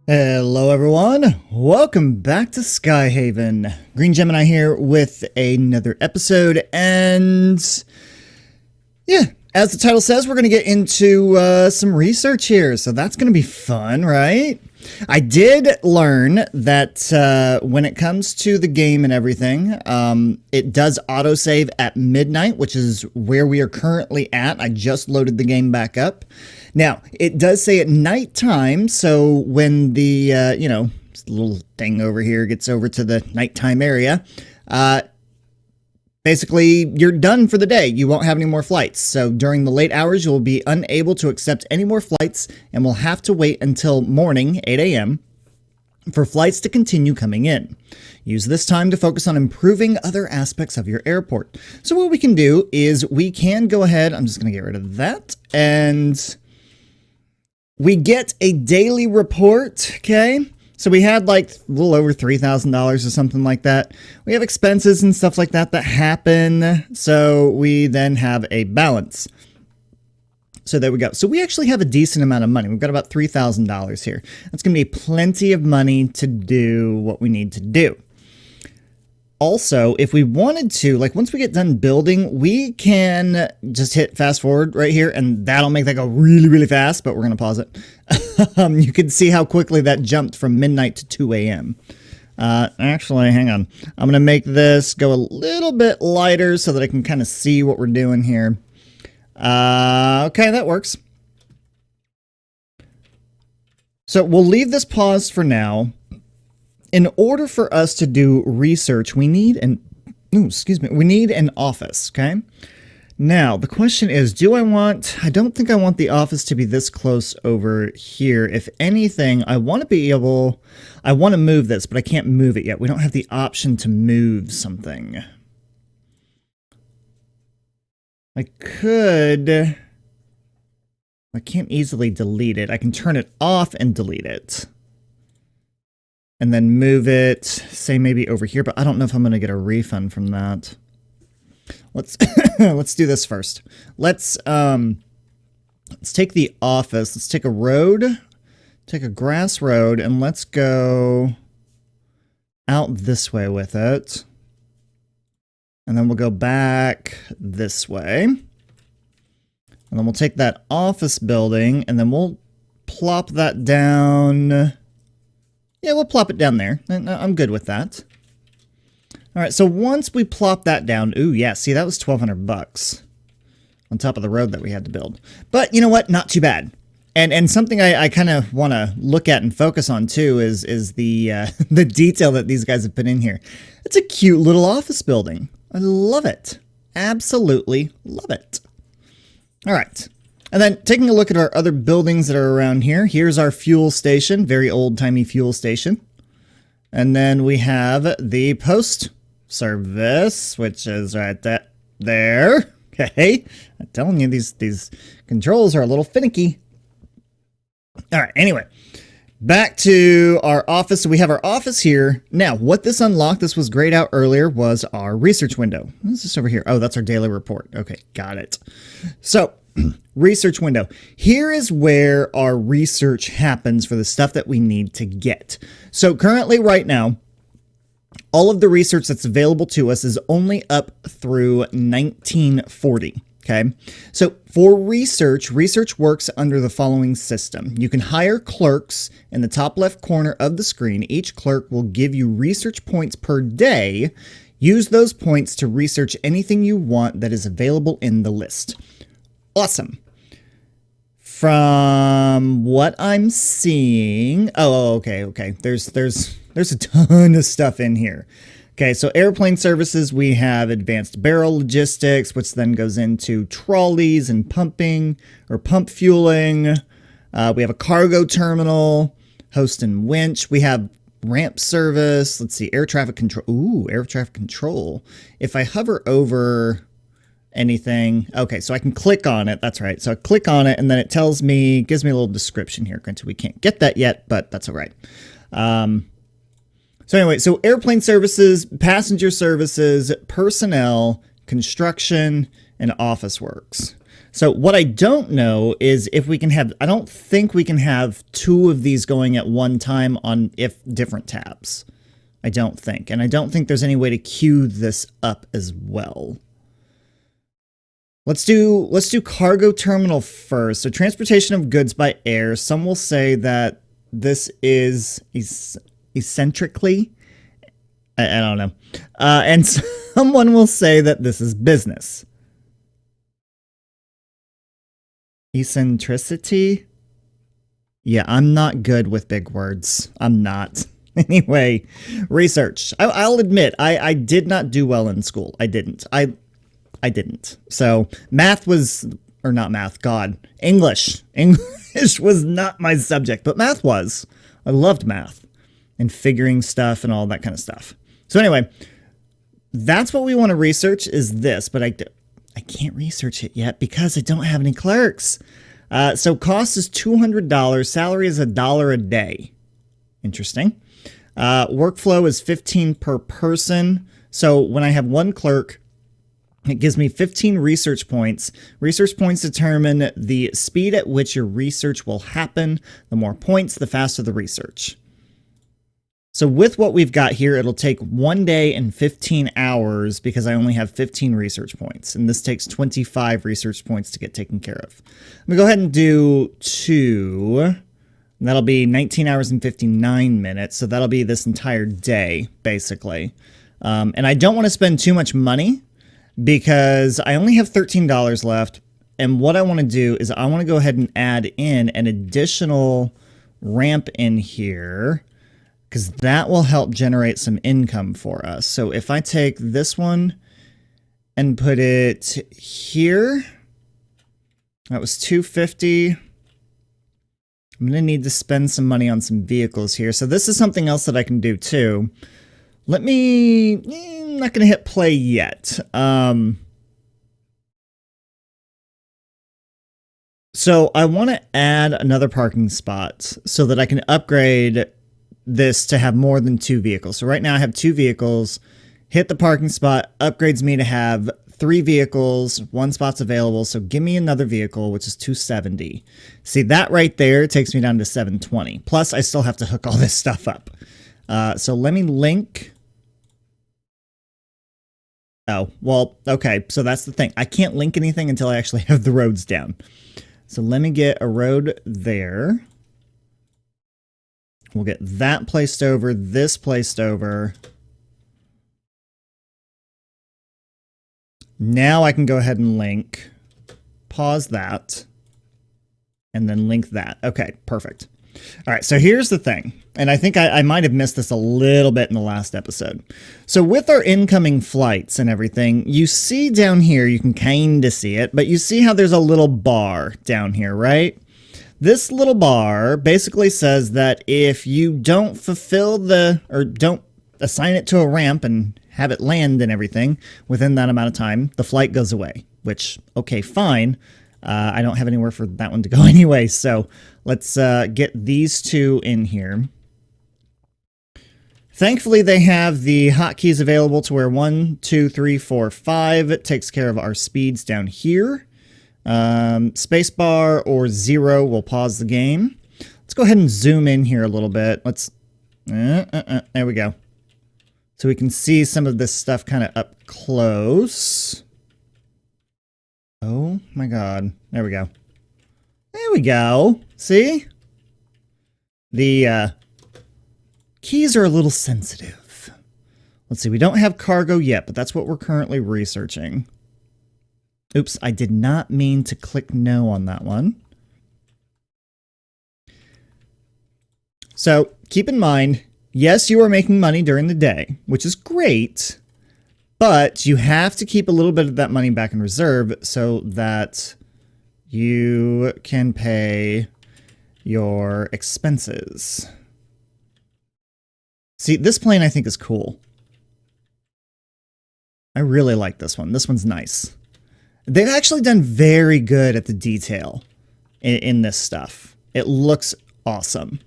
Hello everyone, welcome back to SkyHaven. Green Gemini here with another episode, and yeah, as the title says, we're going to get into some research here, so that's going to be fun, right? I did learn that when it comes to the game and everything, it does autosave at midnight, which is where we are currently at. I just loaded the game back up. Now, it does say at nighttime, so when the, little thing over here gets over to the nighttime area, basically, you're done for the day. You won't have any more flights. So during the late hours, you'll be unable to accept any more flights and will have to wait until morning, 8 a.m., for flights to continue coming in. Use this time to focus on improving other aspects of your airport. So what we can do is we can go ahead, I'm just going to get rid of that, and we get a daily report, okay? So we had like a little over $3,000 or something like that. We have expenses and stuff like that that happen. So we then have a balance. So there we go. So we actually have a decent amount of money. We've got about $3,000 here. That's going to be plenty of money to do what we need to do. Also, if we wanted to, like once we get done building, we can just hit fast forward right here and that'll make that go really, really fast, but we're going to pause it. You can see how quickly that jumped from midnight to 2 a.m. Actually, hang on. I'm going to make this go a little bit lighter so that I can kind of see what we're doing here. Okay, that works. So we'll leave this paused for now. In order for us to do research, we need an office, okay? Now, the question is, I don't think I want the office to be this close over here. If anything, I want to move this, but I can't move it yet. We don't have the option to move something. I can't easily delete it. I can turn it off and delete it. And then move it, say maybe over here, but I don't know if I'm going to get a refund from that. Let's do this first. Let's take the office. Let's take a road, take a grass road, and let's go out this way with it. And then we'll go back this way. And then we'll take that office building, and then we'll plop that down. Yeah, we'll plop it down there. I'm good with that. All right, so once we plop that down, ooh, yeah, see, that was $1,200 on top of the road that we had to build. But you know what? Not too bad. And something I kind of want to look at and focus on too is the the detail that these guys have put in here. It's a cute little office building. I love it. Absolutely love it. All right. And then taking a look at our other buildings that are around here. Here's our fuel station, very old-timey fuel station. And then we have the post service, which is right there. Okay, I'm telling you, these controls are a little finicky. All right, anyway, back to our office. So we have our office here. Now, what this unlocked, this was grayed out earlier, was our research window. What's this over here? Oh, that's our daily report. Okay, got it. So research window. Here is where our research happens for the stuff that we need to get. So currently right now, all of the research that's available to us is only up through 1940. Okay. So for research works under the following system. You can hire clerks in the top left corner of the screen. Each clerk will give you research points per day. Use those points to research anything you want that is available in the list. Awesome. From what I'm seeing, okay. There's a ton of stuff in here. Okay, so airplane services, we have advanced barrel logistics, which then goes into trolleys and pumping or pump fueling. We have a cargo terminal, host and winch. We have ramp service. Let's see, air traffic control. Ooh, air traffic control. If I hover over anything. Okay, so I can click on it. That's right. So I click on it and then it tells me, gives me a little description here. Granted, we can't get that yet, but that's all right. So anyway, so airplane services, passenger services, personnel, construction, and office works. So what I don't know is if we can have, I don't think we can have two of these going at one time on different tabs. I don't think. And I don't think there's any way to queue this up as well. Let's do cargo terminal first. So transportation of goods by air. Some will say that this is eccentrically, I don't know. And someone will say that this is business. Eccentricity? Yeah, I'm not good with big words. I'm not. Anyway, research. I'll admit, I did not do well in school. I didn't. I didn't. So math was, or not math, God. English. English was not my subject, but math was. I loved math and figuring stuff and all that kind of stuff. So anyway, that's what we want to research is this, but I can't research it yet because I don't have any clerks. So cost is $200. Salary is $1 a day. Interesting. Workflow is 15 per person. So when I have one clerk, it gives me 15 research points. Research points determine the speed at which your research will happen. The more points, the faster the research. So with what we've got here, it'll take 1 day and 15 hours because I only have 15 research points. And this takes 25 research points to get taken care of. Let me go ahead and do 2. And that'll be 19 hours and 59 minutes. So that'll be this entire day, basically. And I don't want to spend too much money because I only have $13 left. And what I want to do is I want to go ahead and add in an additional ramp in here, because that will help generate some income for us. So if I take this one and put it here, that was $250. I'm going to need to spend some money on some vehicles here. So this is something else that I can do too. Let me, I'm not going to hit play yet. So I want to add another parking spot so that I can upgrade this to have more than 2 vehicles. So right now I have 2 vehicles. Hit the parking spot, upgrades me to have 3 vehicles, 1 spot's available. So give me another vehicle, which is 270. See, that right there takes me down to 720. Plus I still have to hook all this stuff up. So let me link. Oh, well, okay. So that's the thing. I can't link anything until I actually have the roads down. So let me get a road there. We'll get that placed over, this placed over. Now I can go ahead and link, pause that, and then link that. Okay, perfect. All right, so here's the thing, and I think I might have missed this a little bit in the last episode. So with our incoming flights and everything, you see down here, you can kind of see it, but you see how there's a little bar down here, right? This little bar basically says that if you don't fulfill or don't assign it to a ramp and have it land and everything within that amount of time, the flight goes away, which, okay, fine. I don't have anywhere for that one to go anyway, so let's get these 2 in here. Thankfully, they have the hotkeys available to where 1, 2, 3, 4, 5 takes care of our speeds down here. Spacebar or 0 will pause the game. Let's go ahead and zoom in here a little bit. Let's, there we go. So we can see some of this stuff kind of up close. Oh my God. There we go. There we go. See? The keys are a little sensitive. Let's see. We don't have cargo yet, but that's what we're currently researching. Oops, I did not mean to click no on that one. So keep in mind, yes, you are making money during the day, which is great, but you have to keep a little bit of that money back in reserve so that you can pay your expenses. See, this plane I think is cool. I really like this one. This one's nice. They've actually done very good at the detail in this stuff. It looks awesome.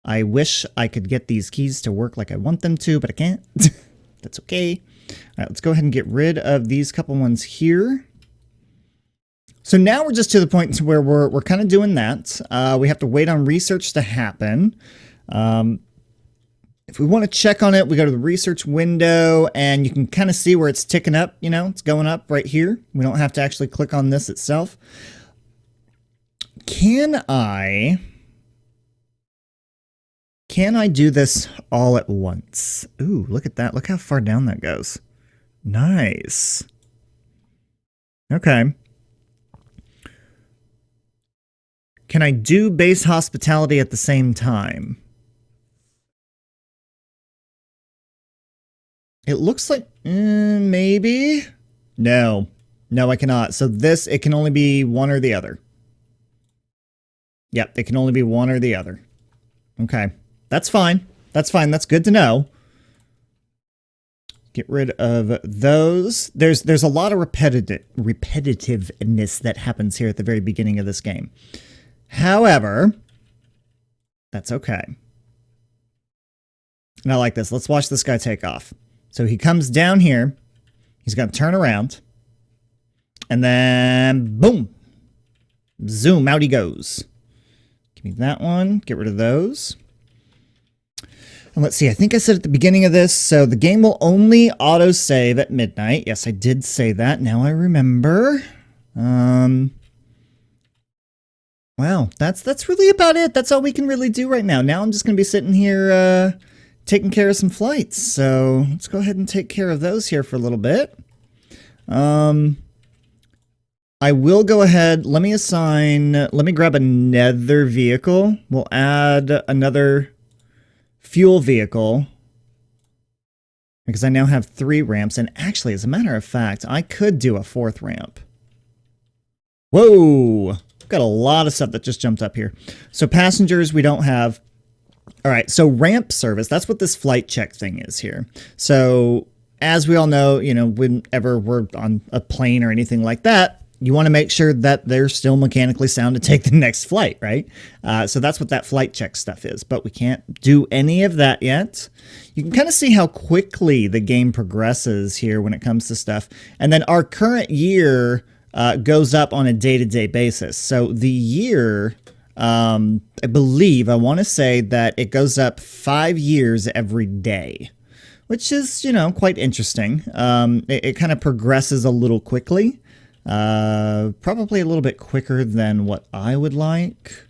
I wish I could get these keys to work like I want them to, but I can't. That's okay. All right, let's go ahead and get rid of these couple ones here. So now we're just to the point where we're kind of doing that. We have to wait on research to happen. If we want to check on it, we go to the research window and you can kind of see where it's ticking up. You know, it's going up right here. We don't have to actually click on this itself. Can I do this all at once? Ooh, look at that. Look how far down that goes. Nice. Okay. Can I do base hospitality at the same time? It looks like maybe. No, I cannot. So this, it can only be one or the other. Yep, it can only be one or the other. Okay, that's fine. That's fine. That's good to know. Get rid of those. There's a lot of repetitiveness that happens here at the very beginning of this game. However, that's okay. And I like this. Let's watch this guy take off. So he comes down here. He's going to turn around. And then, boom. Zoom, out he goes. Give me that one. Get rid of those. And let's see. I think I said at the beginning of this, so the game will only auto-save at midnight. Yes, I did say that. Now I remember. Wow, that's really about it. That's all we can really do right now. Now I'm just going to be sitting here taking care of some flights. So let's go ahead and take care of those here for a little bit. I will go ahead. Let me grab another vehicle. We'll add another fuel vehicle because I now have 3 ramps. And actually, as a matter of fact, I could do a 4th ramp. Whoa! Got a lot of stuff that just jumped up here. So passengers, we don't have. All right, so ramp service, that's what this flight check thing is here. So as we all know, you know, whenever we're on a plane or anything like that, you want to make sure that they're still mechanically sound to take the next flight, right? So that's what that flight check stuff is, but we can't do any of that yet. You can kind of see how quickly the game progresses here when it comes to stuff. And then our current year goes up on a day-to-day basis. So the year, I believe, I want to say that it goes up 5 years every day, which is, you know, quite interesting. It kind of progresses a little quickly, probably a little bit quicker than what I would like.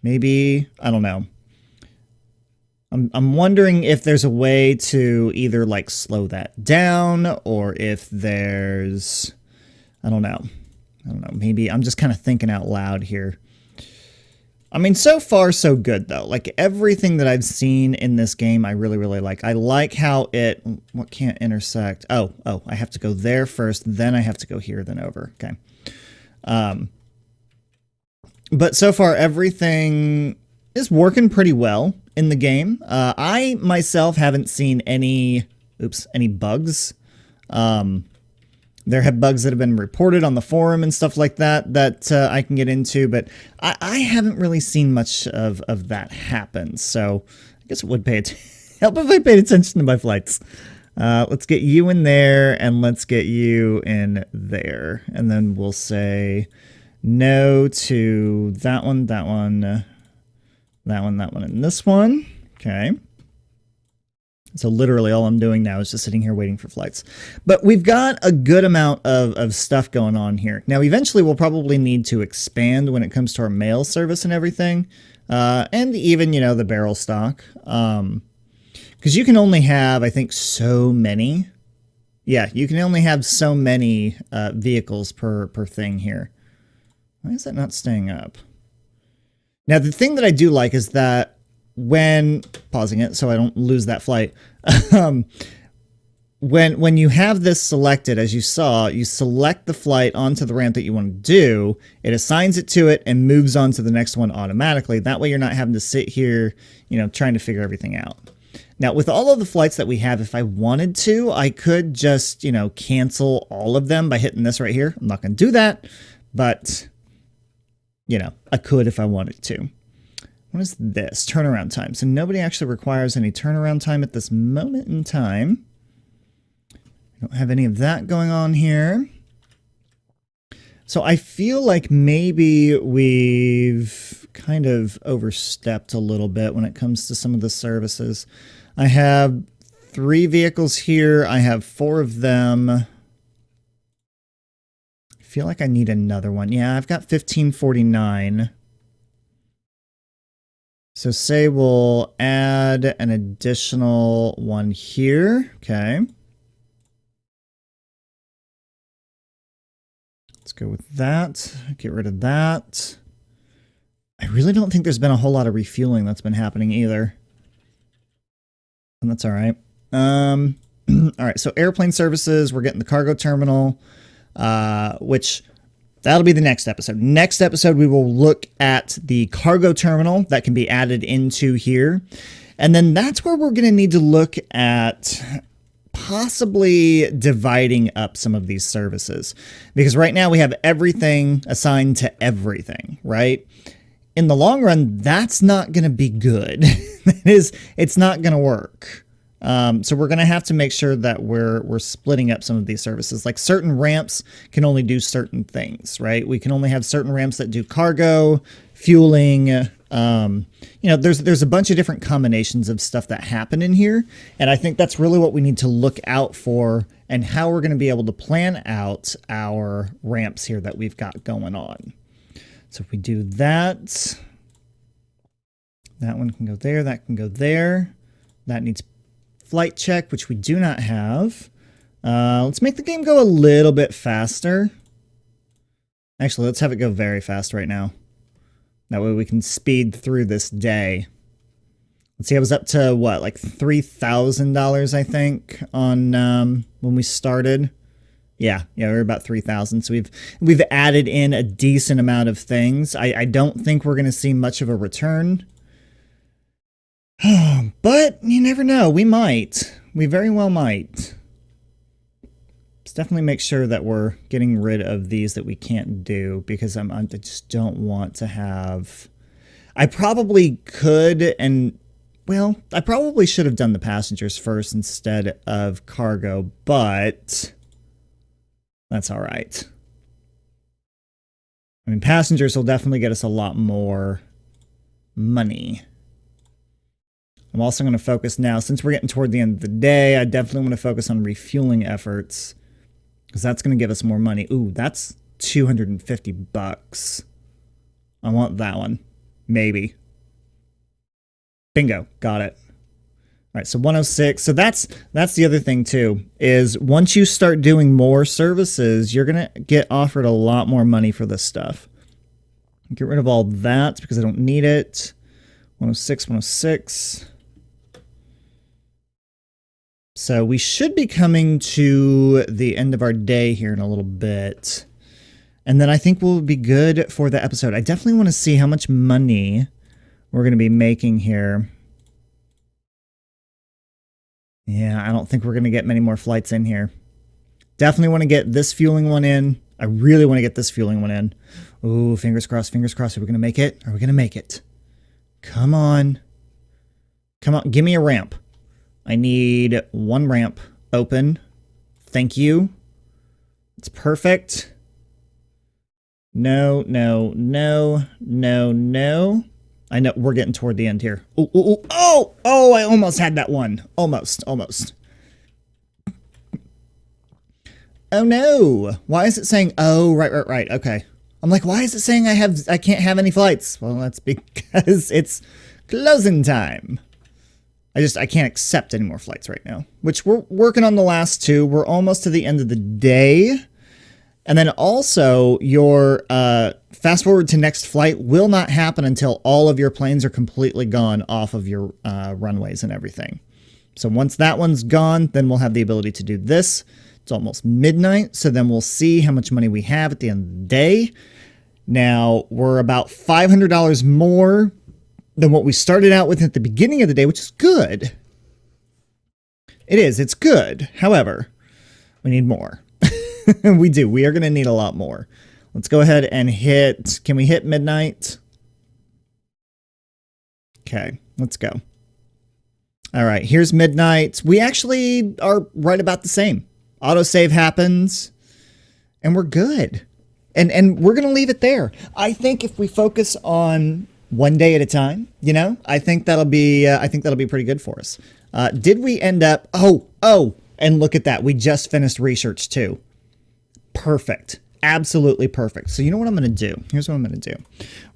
Maybe, I don't know. I'm wondering if there's a way to either like slow that down or if there's, I don't know. Maybe I'm just kind of thinking out loud here. I mean, so far, so good, though. Like, everything that I've seen in this game, I really, really like. I like how it... What can't intersect? Oh, I have to go there first, then I have to go here, then over. Okay. But so far, everything is working pretty well in the game. I, myself, haven't seen any bugs. There have bugs that have been reported on the forum and stuff like that that I can get into, but I haven't really seen much of that happen. So I guess it would help if I paid attention to my flights. Let's get you in there and let's get you in there. And then we'll say no to that one, that one, that one, and this one. Okay. So literally all I'm doing now is just sitting here waiting for flights. But we've got a good amount of stuff going on here. Now, eventually we'll probably need to expand when it comes to our mail service and everything. And even, you know, the barrel stock. Because you can only have, I think, so many. Yeah, you can only have so many vehicles per thing here. Why is that not staying up? Now, the thing that I do like is that when pausing it so I don't lose that flight, when you have this selected, as you saw, you select the flight onto the ramp that you want to do, it assigns it to it and moves on to the next one automatically. That way you're not having to sit here, you know, trying to figure everything out. Now, with all of the flights that we have, if I wanted to, I could just, you know, cancel all of them by hitting this right here. I'm not going to do that, but, you know, I could if I wanted to. What is this? Turnaround time. So nobody actually requires any turnaround time at this moment in time. I don't have any of that going on here. So I feel like maybe we've kind of overstepped a little bit when it comes to some of the services. I have 3 vehicles here. I have 4 of them. I feel like I need another one. Yeah, I've got 1549. So say we'll add an additional one here. Okay. Let's go with that. Get rid of that. I really don't think there's been a whole lot of refueling that's been happening either. And that's all right. All right, so airplane services, we're getting the cargo terminal, which that'll be the next episode. Next episode, we will look at the cargo terminal that can be added into here. And then that's where we're going to need to look at possibly dividing up some of these services. Because right now we have everything assigned to everything, right? In the long run, that's not going to be good. It's not going to work. So we're going to have to make sure that we're splitting up some of these services. Like certain ramps can only do certain things, right? We can only have certain ramps that do cargo, fueling. There's a bunch of different combinations of stuff that happen in here. And I think that's really what we need to look out for and how we're going to be able to plan out our ramps here that we've got going on. So if we do that, that one can go there, that can go there. That needs flight check, which we do not have. Let's make the game go a little bit faster. Actually, let's have it go very fast right now. That way we can speed through this day. Let's see, I was up to what, like $3,000, I think, on when we started. Yeah, we're about 3,000. So we've added in a decent amount of things. I don't think we're going to see much of a return. But you never know. We might. We very well might. Let's definitely make sure that we're getting rid of these that we can't do, because I just don't want to have... I probably could, and well, I probably should have done the passengers first instead of cargo, but that's all right. I mean, passengers will definitely get us a lot more money. I'm also going to focus now, since we're getting toward the end of the day, I definitely want to focus on refueling efforts, because that's going to give us more money. Ooh, that's $250. I want that one. Maybe. Bingo. Got it. All right, so 106. So that's the other thing too, is once you start doing more services, you're going to get offered a lot more money for this stuff. Get rid of all that because I don't need it. 106, 106. So we should be coming to the end of our day here in a little bit. And then I think we'll be good for the episode. I definitely want to see how much money we're going to be making here. Yeah, I don't think we're going to get many more flights in here. Definitely want to get this fueling one in. I really want to get this fueling one in. Ooh, fingers crossed, fingers crossed. Are we going to make it? Are we going to make it? Come on. Come on, give me a ramp. I need one ramp open. Thank you. It's perfect. No, no, no, no, no. I know we're getting toward the end here. Oh, I almost had that one. Almost. Oh no. Why is it saying, oh, right. Okay. I'm like, why is it saying I can't have any flights? Well, that's because it's closing time. I can't accept any more flights right now, which we're working on the last 2. We're almost to the end of the day. And then also your fast forward to next flight will not happen until all of your planes are completely gone off of your runways and everything. So once that one's gone, then we'll have the ability to do this. It's almost midnight, so then we'll see how much money we have at the end of the day. Now, we're about $500 more than what we started out with at the beginning of the day, which is good. It is. It's good. However, we need more. We do. We are going to need a lot more. Let's go ahead and hit... Can we hit midnight? Okay, let's go. All right, here's midnight. We actually are right about the same. Autosave happens, and we're good. And we're going to leave it there. I think if we focus on one day at a time, you know, I think that'll be pretty good for us. Did we end up, and look at that. We just finished research too. Perfect. Absolutely perfect. So you know what I'm going to do? Here's what I'm going to do.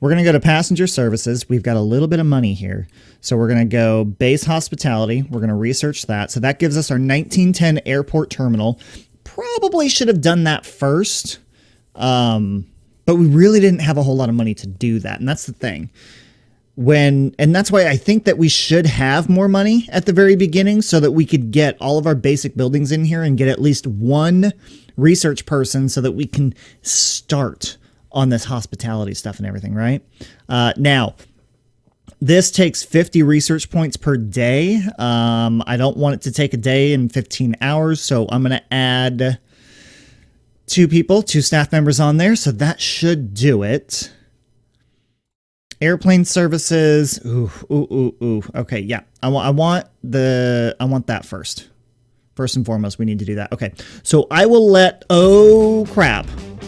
We're going to go to passenger services. We've got a little bit of money here. So we're going to go base hospitality. We're going to research that. So that gives us our 1910 airport terminal. Probably should have done that first. But we really didn't have a whole lot of money to do that. And that's the thing. And that's why I think that we should have more money at the very beginning so that we could get all of our basic buildings in here and get at least one research person so that we can start on this hospitality stuff and everything, right? Now, this takes 50 research points per day. I don't want it to take a day and 15 hours, so I'm going to add 2 staff members on there, so that should do it. Airplane services. Ooh. Okay, yeah. I want that first. First and foremost, we need to do that. Okay, so I will let, oh crap.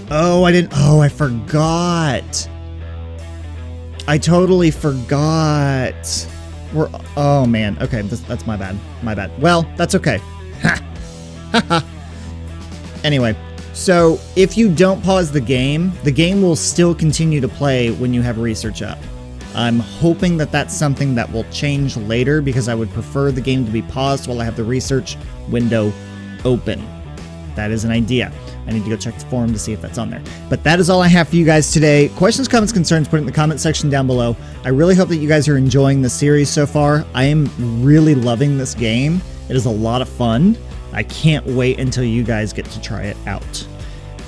I forgot. I totally forgot. Oh man, okay, that's my bad. Well, that's okay. Anyway, so if you don't pause the game will still continue to play when you have research up. I'm hoping that that's something that will change later because I would prefer the game to be paused while I have the research window open. That is an idea. I need to go check the forum to see if that's on there. But that is all I have for you guys today. Questions, comments, concerns, put it in the comment section down below. I really hope that you guys are enjoying the series so far. I am really loving this game. It is a lot of fun. I can't wait until you guys get to try it out.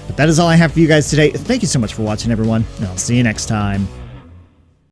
But that is all I have for you guys today. Thank you so much for watching, everyone, and I'll see you next time.